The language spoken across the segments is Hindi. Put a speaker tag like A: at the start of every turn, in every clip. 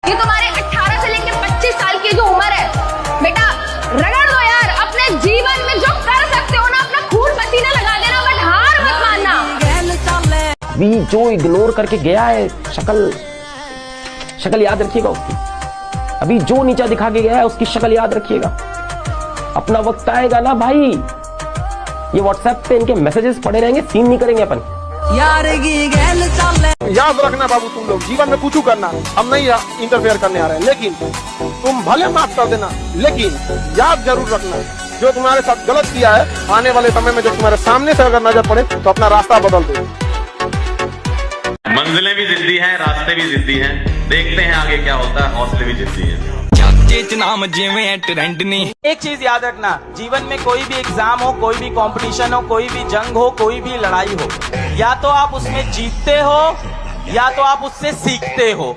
A: ये तुम्हारे 18 से लेकर 25 साल की जो उम्र है बेटा, रगड़ दो यार। अपने जीवन में जो कर सकते हो ना, अपना खून पसीना लगा देना, बट हार मत मानना।
B: अभी जो इग्नोर करके गया है, शक्ल याद रखिएगा उसकी। अभी जो नीचा दिखा के गया है उसकी शक्ल याद रखिएगा। अपना वक्त आएगा ना भाई, ये व्हाट्सएप पे इनके मैसेजेस पड़े रहेंगे, सीन नहीं करेंगे अपन।
C: याद रखना बाबू, तुम लोग जीवन में कुछ करना, हम नहीं इंटरफेयर करने आ रहे हैं, लेकिन तुम भले माफ कर देना, लेकिन याद जरूर रखना जो तुम्हारे साथ गलत किया है, आने वाले समय में जब तुम्हारे सामने से अगर नजर पड़े तो अपना रास्ता बदल दो।
D: मंजिलें भी जिद्दी हैं, रास्ते भी जिद्दी हैं, देखते हैं आगे क्या होता है, हौसले भी जिद्दी हैं।
E: एक चीज याद रखना, जीवन में कोई भी एग्जाम हो, कोई भी कंपटीशन हो, कोई भी जंग हो, कोई भी लड़ाई हो, या तो आप उसमें जीतते हो या तो आप उससे सीखते हो।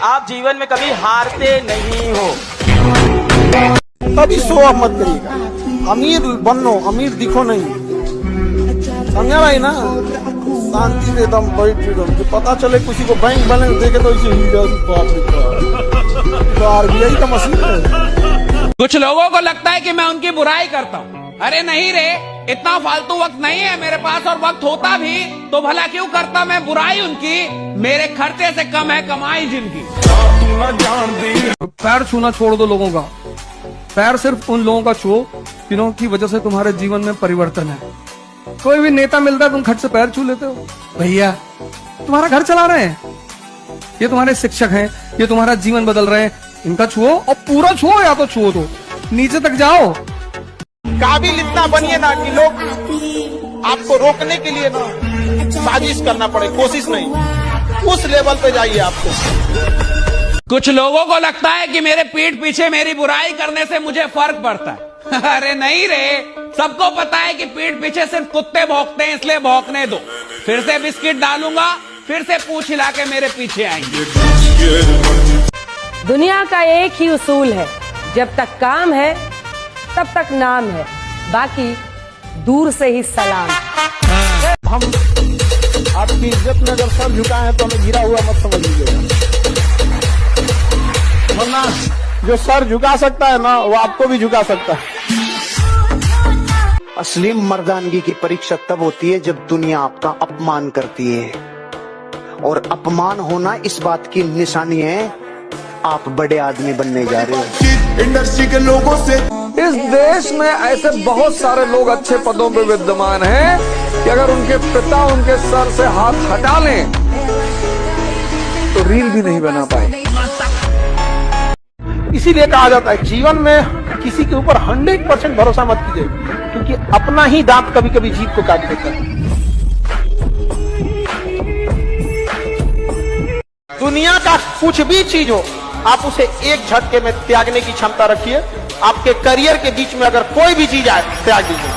E: आप जीवन में कभी हारते नहीं हो।
C: कभी शो ऑफ मत करिएगा, अमीर बनो, अमीर दिखो नहीं, समझा भाई ना। शांति से एकदम बैठ के पता चले किसी को बैंक बैलेंस देखे तो इसे आरबीआई का मशीन है।
F: कुछ लोगों को लगता है कि मैं उनकी बुराई करता हूँ। अरे नहीं रे, इतना फालतू वक्त नहीं है मेरे पास, और वक्त होता भी तो भला क्यों करता मैं बुराई उनकी। मेरे खर्चे से कम है कमाई जिनकी।
G: पैर छूना छोड़ दो लोगों का, पैर सिर्फ उन लोगों का छुओ जिन्हों की वजह से तुम्हारे जीवन में परिवर्तन है। कोई भी नेता मिलता है, तुम खट से पैर छू लेते हो। भैया तुम्हारा घर चला रहे हैं, ये तुम्हारे शिक्षक हैं, ये तुम्हारा जीवन बदल रहे हैं, इनका छुओ और पूरा छुओ, या तो छुओ तो नीचे तक जाओ।
C: काबिल इतना बनिए ना कि लोग आपको रोकने के लिए ना साजिश करना पड़े, कोशिश नहीं, उस लेवल पे जाइए आपको।
F: कुछ लोगों को लगता है कि मेरे पीठ पीछे मेरी बुराई करने से मुझे फर्क पड़ता है। अरे नहीं रे, सबको पता है कि पीठ पीछे सिर्फ कुत्ते भौंकते हैं, इसलिए भौंकने दो। फिर से बिस्किट डालूंगा, फिर से पूंछ हिला के मेरे पीछे आएंगे।
H: दुनिया का एक ही उसूल है, जब तक काम है तब तक नाम है, बाकी दूर से ही सलाम।
C: हम आपकी इज्जत में अगर सर झुकाए हैं तो हमें गिरा हुआ मत समझ लीजिएगा, वरना जो सर झुका सकता है ना वो आपको भी झुका सकता है।
I: असली मर्दानगी की परीक्षा तब होती है जब दुनिया आपका अपमान करती है, और अपमान होना इस बात की निशानी है आप बड़े आदमी बनने जा रहे हो।
G: इंडस्ट्री के लोगों से इस देश में ऐसे बहुत सारे लोग अच्छे पदों पे विद्यमान हैं कि अगर उनके पिता उनके सर से हाथ हटा लें तो रील भी नहीं बना पाए।
C: इसीलिए कहा जाता है जीवन में किसी के ऊपर 100% भरोसा मत कीजिए, क्योंकि अपना ही दांत कभी कभी जीभ को काट देता है। दुनिया का कुछ भी चीज हो, आप उसे एक झटके में त्यागने की क्षमता रखिए। आपके करियर के बीच में अगर कोई भी चीज आए, त्याग दीजिए।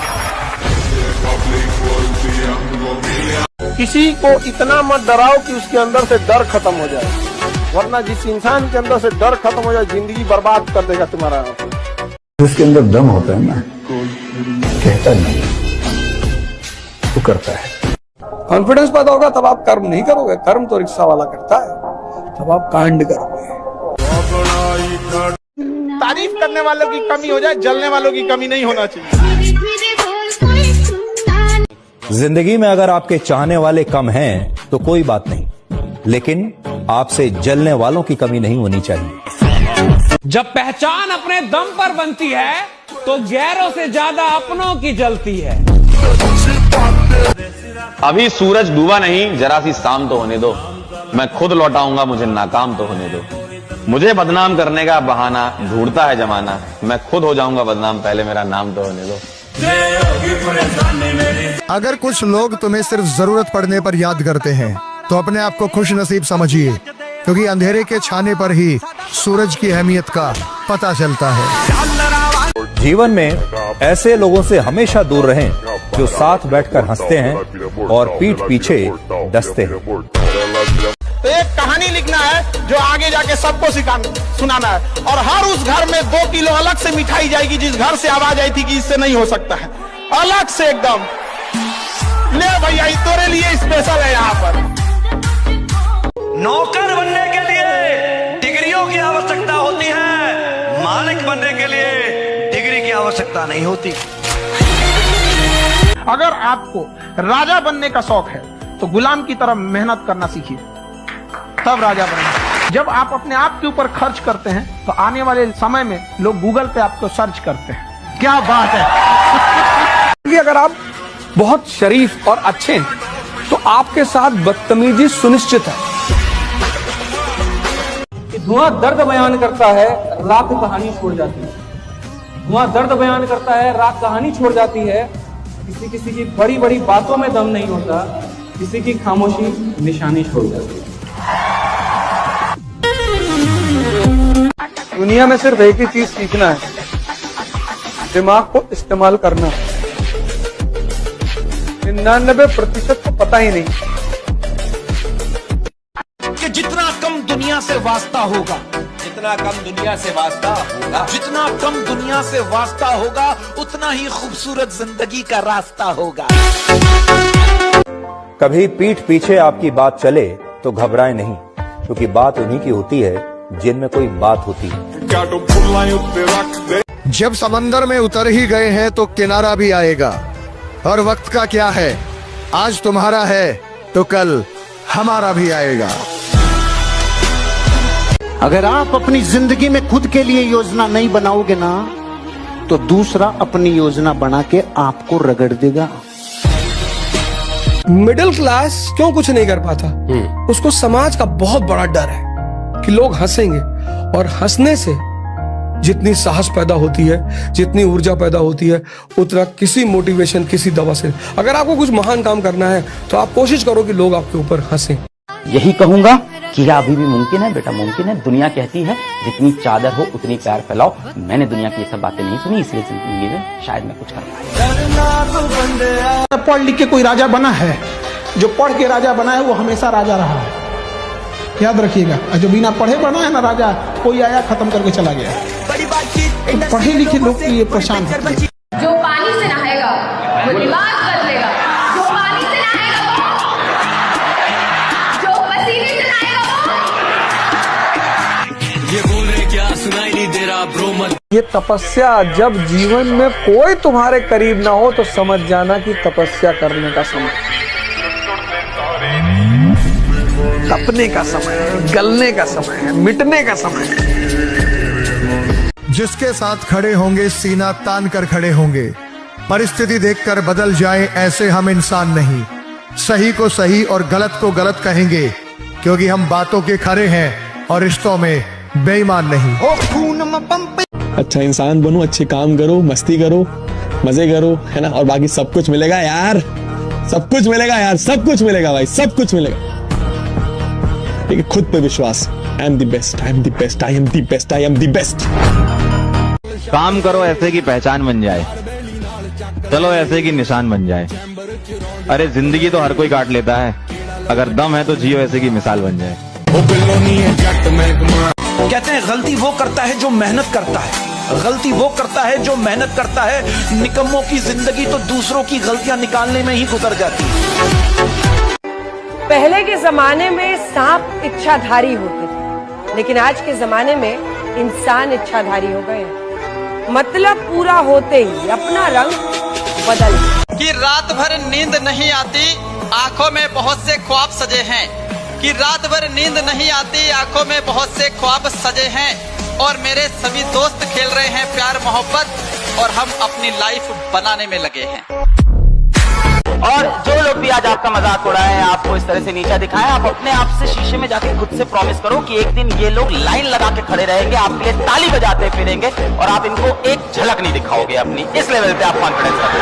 C: किसी को इतना मत डराओ कि उसके अंदर से डर खत्म हो जाए, वरना जिस इंसान के अंदर से डर खत्म हो जाए, जिंदगी बर्बाद कर देगा तुम्हारा।
J: जिसके अंदर दम होता है ना, कहता नहीं तो करता है।
G: कॉन्फिडेंस पैदा होगा तब आप कर्म नहीं करोगे, कर्म तो रिक्शा वाला करता है, तब आप कांड करोगे।
C: तारीफ करने वालों की कमी हो जाए, जलने वालों की कमी नहीं होना चाहिए।
J: जिंदगी में अगर आपके चाहने वाले कम हैं तो कोई बात नहीं, लेकिन आपसे जलने वालों की कमी नहीं होनी चाहिए।
F: जब पहचान अपने दम पर बनती है तो गैरों से ज्यादा अपनों की जलती है।
D: अभी सूरज डूबा नहीं, जरा सी शाम तो होने दो, मैं खुद लौटाऊंगा, मुझे नाकाम तो होने दो। मुझे बदनाम करने का बहाना ढूंढता है जमाना, मैं खुद हो जाऊंगा बदनाम, पहले मेरा नाम तो होने दो।
K: अगर कुछ लोग तुम्हें सिर्फ जरूरत पड़ने पर याद करते हैं तो अपने आप को खुश नसीब समझिए, क्योंकि अंधेरे के छाने पर ही सूरज की अहमियत का पता चलता है।
J: जीवन में ऐसे लोगों से हमेशा दूर रहें जो साथ बैठकर हंसते हैं और पीठ पीछे डसते हैं।
C: तो एक कहानी लिखना है जो आगे जाके सबको सुनाना है, और हर उस घर में 2 किलो अलग से मिठाई जाएगी जिस घर से आवाज आई थी कि इससे नहीं हो सकता है, अलग से एकदम। ले भैया, तेरे लिए स्पेशल है यहाँ पर।
E: नौकर बनने के लिए डिग्रियों
L: बनने के लिए डिग्री की आवश्यकता नहीं होती।
C: अगर आपको राजा बनने का शौक है तो गुलाम की तरह मेहनत करना सीखिए, तब राजा बनेंगे। जब आप अपने आप के ऊपर खर्च करते हैं तो आने वाले समय में लोग गूगल पे आपको सर्च करते हैं। क्या बात है
G: कि अगर आप बहुत शरीफ और अच्छे हैं तो आपके साथ बदतमीजी सुनिश्चित है। धुआं दर्द बयान करता है, राख कहानी छोड़ जाती है। धुआं दर्द बयान करता है, राख कहानी छोड़ जाती है। किसी किसी की बड़ी बड़ी बातों में दम नहीं होता, किसी की खामोशी निशानी छोड़ जाती है। दुनिया में सिर्फ एक ही चीज सीखना है, दिमाग को इस्तेमाल करना। 99% को पता ही नहीं
L: कि जितना कम दुनिया से वास्ता होगा,
F: जितना कम दुनिया से वास्ता होगा,
L: जितना कम दुनिया से वास्ता होगा, उतना ही खूबसूरत जिंदगी का रास्ता होगा।
J: कभी पीठ पीछे आपकी बात चले तो घबराएं नहीं, क्योंकि बात उन्हीं की होती है जिनमें कोई बात होती है।
K: जब समंदर में उतर ही गए हैं तो किनारा भी आएगा। और वक्त का क्या है, आज तुम्हारा है तो कल हमारा भी आएगा।
I: अगर आप अपनी जिंदगी में खुद के लिए योजना नहीं बनाओगे ना, तो दूसरा अपनी योजना बना के आपको रगड़ देगा।
G: मिडिल क्लास क्यों कुछ नहीं कर पाता? उसको समाज का बहुत बड़ा डर है कि लोग हंसेंगे, और हंसने से जितनी साहस पैदा होती है, जितनी ऊर्जा पैदा होती है, उतना किसी मोटिवेशन, किसी दवा से। अगर आपको कुछ महान काम करना है तो आप कोशिश करो कि लोग आपके ऊपर हंसें।
B: यही कहूंगा कि यह अभी भी मुमकिन है बेटा, मुमकिन है। दुनिया कहती है जितनी चादर हो उतनी प्यार फैलाओ। मैंने दुनिया की ये सब बातें नहीं सुनी, इसलिए जिंदगी में शायद मैं कुछ कर पाया।
C: पढ़ लिख के कोई राजा बना है? जो पढ़ के राजा बना है वो हमेशा राजा रहा है, याद रखिएगा। और जो बिना पढ़े बना है ना राजा, कोई आया खत्म करके चला गया। तो पढ़े लिखे लोग की ये परेशान होते हैं।
A: जो पानी से नहाएगा वो लिबास बदलेगा, जो पानी से नहाएगा वो, जो पसीने से नहाएगा वो।
L: ये बोल रहे क्या सुनाई नहीं दे रहा ब्रो मत।
G: ये तपस्या, जब जीवन में कोई तुम्हारे करीब ना हो तो समझ जाना कि तपस्या करने का समय, तपने का समय है, गलने का समय है, मिटने का समय है।
K: जिसके साथ खड़े होंगे सीना तान कर खड़े होंगे। परिस्थिति देखकर बदल जाए ऐसे हम इंसान नहीं। सही को सही और गलत को गलत कहेंगे, क्योंकि हम बातों के खरे हैं और रिश्तों में बेईमान नहीं।
M: अच्छा इंसान बनो, अच्छे काम करो, मस्ती करो, मजे करो, है ना, और बाकी सब कुछ मिलेगा यार, सब कुछ मिलेगा यार, सब कुछ मिलेगा भाई, सब कुछ मिलेगा। लेकिन खुद पे विश्वास। I am the best, I am the best, I am the best, I am the best.
D: काम करो ऐसे की पहचान बन जाए, चलो ऐसे की निशान बन जाए। अरे जिंदगी तो हर कोई काट लेता है, अगर दम है तो जियो ऐसे की मिसाल बन जाए।
L: कहते हैं गलती वो करता है जो मेहनत करता है, गलती वो करता है जो मेहनत करता है। निकम्मों की जिंदगी तो दूसरों की गलतियां निकालने में ही गुजर जाती है।
H: पहले के जमाने में सांप इच्छाधारी होते थे, लेकिन आज के जमाने में इंसान इच्छाधारी हो गए हैं। मतलब पूरा होते ही अपना रंग बदल।
E: कि रात भर नींद नहीं आती, आंखों में बहुत से ख्वाब सजे हैं। कि रात भर नींद नहीं आती, आंखों में बहुत से ख्वाब सजे हैं। और मेरे सभी दोस्त खेल रहे हैं प्यार मोहब्बत, और हम अपनी लाइफ बनाने में लगे हैं।
B: और जो लोग भी आज आपका मजाक उड़ाए, आपको इस तरह से नीचा दिखाएं, आप अपने आप से शीशे में जाके खुद से प्रॉमिस करो कि एक दिन ये लोग लाइन लगा के खड़े रहेंगे, आपके लिए ताली बजाते फिरेंगे, और आप इनको एक झलक नहीं दिखाओगे अपनी। इस लेवल पे आप कॉन्फिडेंस रखो।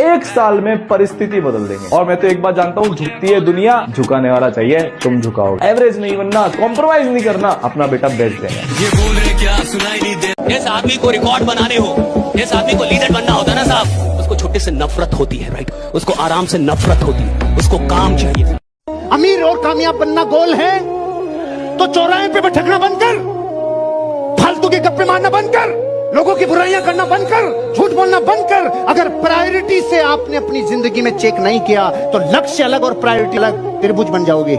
M: 1 साल में परिस्थिति बदल देंगे। और मैं तो एक बात जानता हूँ, झुकती है दुनिया, झुकाने वाला चाहिए, तुम झुकाओ। एवरेज नहीं बनना, कॉम्प्रोमाइज नहीं करना, अपना बेटा बेस्ट देना।
L: ये बोल रहे क्या सुनाई नहीं दे।
E: जिस आदमी को रिकॉर्ड बनाने हो, जिस आदमी को लीडर बनना होता है ना साहब, उसको छुट्टी से नफरत होती है, राइट? उसको आराम से नफरत होती है, उसको काम चाहिए।
I: अमीर और कामयाब बनना गोल है तो चौराहे पे भटकना बंद कर, फालतू के गप्पे मारना बंद कर, लोगों की बुराइयां करना बंद कर, झूठ बोलना बंद कर। अगर प्रायोरिटी से आपने अपनी जिंदगी में चेक नहीं किया तो लक्ष्य अलग और प्रायोरिटी अलग, त्रिभुज बन जाओगे,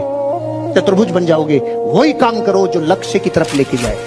I: चतुर्भुज बन जाओगे। वही काम करो जो लक्ष्य की तरफ लेके जाए।